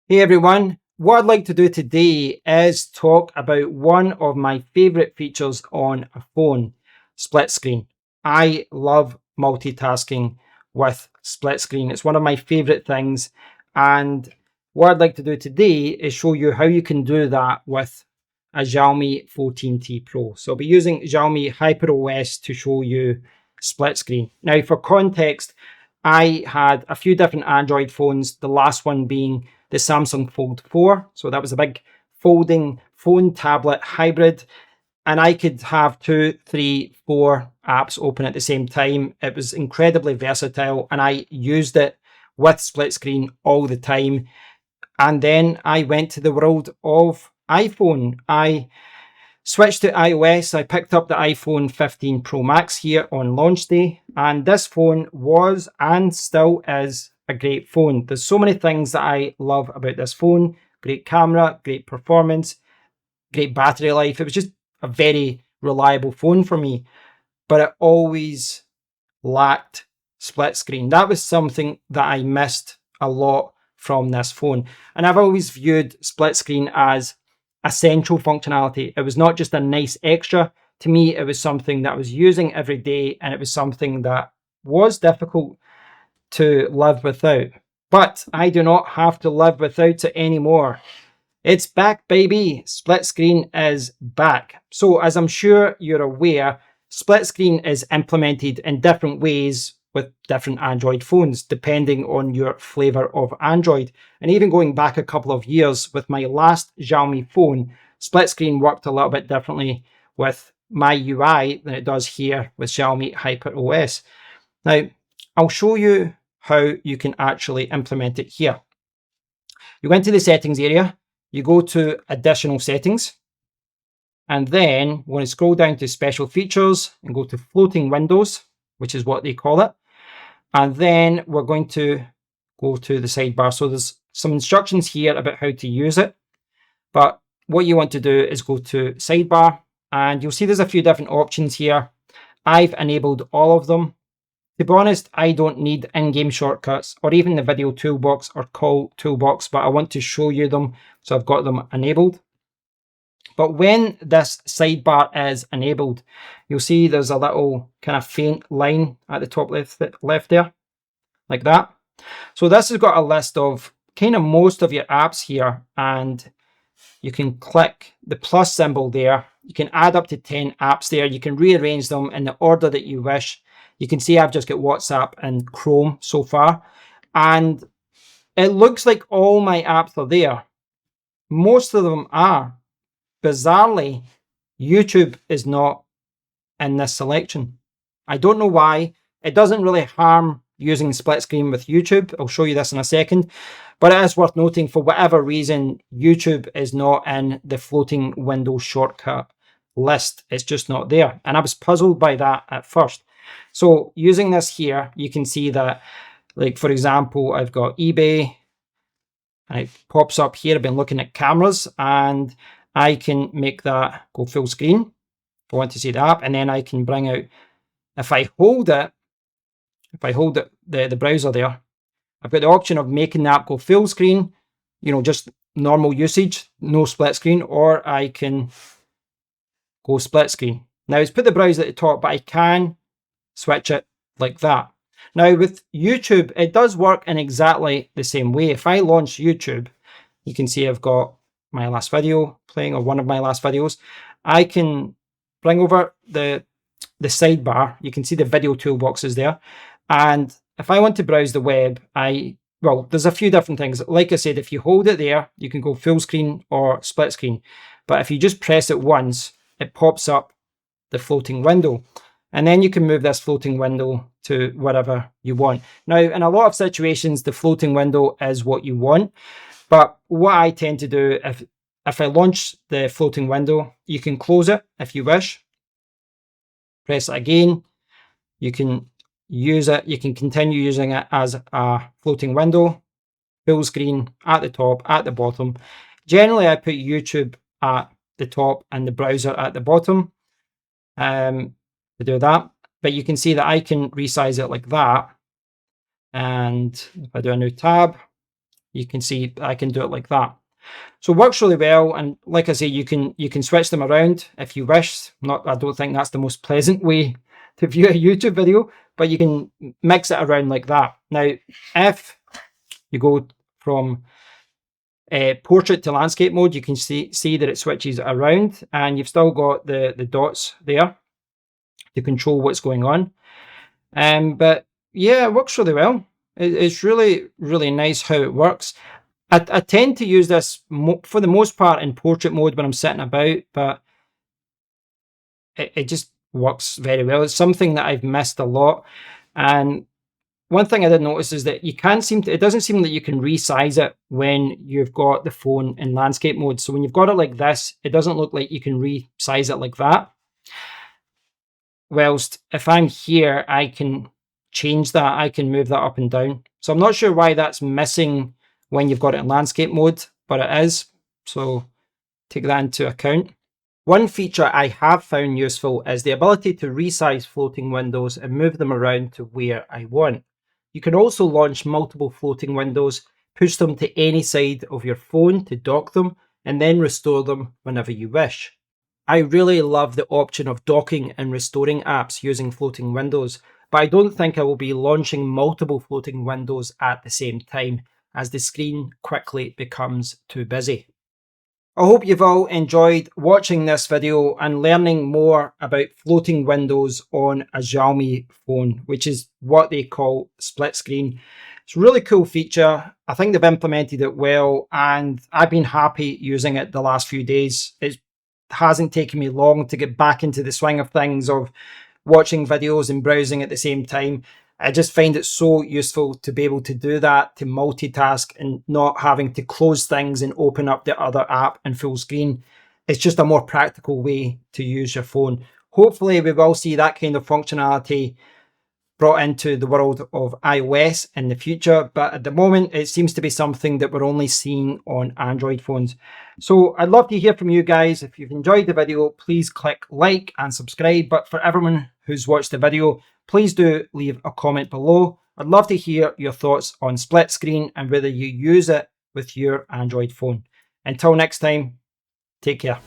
Hey everyone, what I'd like to do today is talk about one of my favorite features on a phone, split screen. I love multitasking with split screen. It's one of my favorite things. And what I'd like to do today is show you how you can do that with a Xiaomi 14T Pro. So I'll be using Xiaomi HyperOS to show you split screen. Now for context, I had a few different Android phones, the last one being the Samsung Fold 4. So that was a big folding phone tablet hybrid. And I could have 2, 3, 4 apps open at the same time. It was incredibly versatile and I used it with split screen all the time. And then I went to the world of iPhone. I switched to iOS. I picked up the iPhone 15 Pro Max here on launch day, and this phone was and still is a great phone. There's so many things that I love about this phone. Great camera, great performance, great battery life. It was just a very reliable phone for me, but it always lacked split screen. That was something that I missed a lot from this phone. And I've always viewed split screen as essential functionality. It was not just a nice extra. To me, it was something that I was using every day, and it was something that was difficult to live without. But I do not have to live without it anymore. It's back, baby. Split screen is back. So as I'm sure you're aware, split screen is implemented in different ways with different Android phones, depending on your flavor of Android. And even going back a couple of years with my last Xiaomi phone, split screen worked a little bit differently with my UI than it does here with Xiaomi HyperOS. Now, I'll show you how you can actually implement it here. You go into the settings area, you go to additional settings, and then we're going to scroll down to special features and go to floating windows, which is what they call it. And then we're going to go to the sidebar. So there's some instructions here about how to use it. But what you want to do is go to sidebar, and you'll see there's a few different options here. I've enabled all of them. To be honest, I don't need in-game shortcuts or even the video toolbox or call toolbox, but I want to show you them, so I've got them enabled. But when this sidebar is enabled, you'll see there's a little kind of faint line at the top left there, like that. So this has got a list of kind of most of your apps here, and you can click the plus symbol there. You can add up to 10 apps there. You can rearrange them in the order that you wish. You can see I've just got WhatsApp and Chrome so far, and it looks like all my apps are there. Most of them are. Bizarrely, YouTube is not in this selection. I don't know why. It doesn't really harm using split screen with YouTube. I'll show you this in a second. But it is worth noting, for whatever reason, YouTube is not in the floating window shortcut list. It's just not there. And I was puzzled by that at first. So using this here, you can see that, like, for example, I've got eBay, and it pops up here. I've been looking at cameras, and I can make that go full screen if I want to see the app, and then I can bring out, if I hold the browser there, I've got the option of making the app go full screen, just normal usage, no split screen, or I can go split screen. Now it's put the browser at the top, but I can switch it like that. Now with YouTube, it does work in exactly the same way. If I launch YouTube, you can see I've got my last video playing, or one of my last videos. I can bring over the sidebar. You can see the video toolboxes there. And if I want to browse the web, there's a few different things. Like I said, if you hold it there, you can go full screen or split screen. But if you just press it once, it pops up the floating window. And then you can move this floating window to wherever you want. Now, in a lot of situations, the floating window is what you want. But what I tend to do, if I launch the floating window, you can close it if you wish. Press it again. You can use it. You can continue using it as a floating window, full screen at the top, at the bottom. Generally, I put YouTube at the top and the browser at the bottom to do that. But you can see that I can resize it like that. And if I do a new tab, you can see I can do it like that. So it works really well, and like I say, you can switch them around if you wish. I don't think that's the most pleasant way to view a YouTube video, but you can mix it around like that. Now, if you go from portrait to landscape mode, you can see that it switches around, and you've still got the dots there to control what's going on. But yeah, it works really well. It's really, really nice how it works. I tend to use this for the most part in portrait mode when I'm sitting about, but it just works very well. It's something that I've missed a lot. And one thing I did notice is that it doesn't seem that you can resize it when you've got the phone in landscape mode. So when you've got it like this, it doesn't look like you can resize it like that. Whilst if I'm here, I can change that. I can move that up and down. So I'm not sure why that's missing when you've got it in landscape mode, but it is. So take that into account. One feature I have found useful is the ability to resize floating windows and move them around to where I want. You can also launch multiple floating windows, push them to any side of your phone to dock them, and then restore them whenever you wish. I really love the option of docking and restoring apps using floating windows, but I don't think I will be launching multiple floating windows at the same time, as the screen quickly becomes too busy. I hope you've all enjoyed watching this video and learning more about floating windows on a Xiaomi phone, which is what they call split screen. It's a really cool feature. I think they've implemented it well, and I've been happy using it the last few days. It hasn't taken me long to get back into the swing of things of watching videos and browsing at the same time. I just find it so useful to be able to do that, to multitask and not having to close things and open up the other app in full screen. It's just a more practical way to use your phone. Hopefully we will see that kind of functionality brought into the world of iOS in the future, but at the moment it seems to be something that we're only seeing on Android phones. So I'd love to hear from you guys. If you've enjoyed the video, please click like and subscribe. But for everyone who's watched the video, please do leave a comment below. I'd love to hear your thoughts on split screen and whether you use it with your Android phone. Until next time, take care.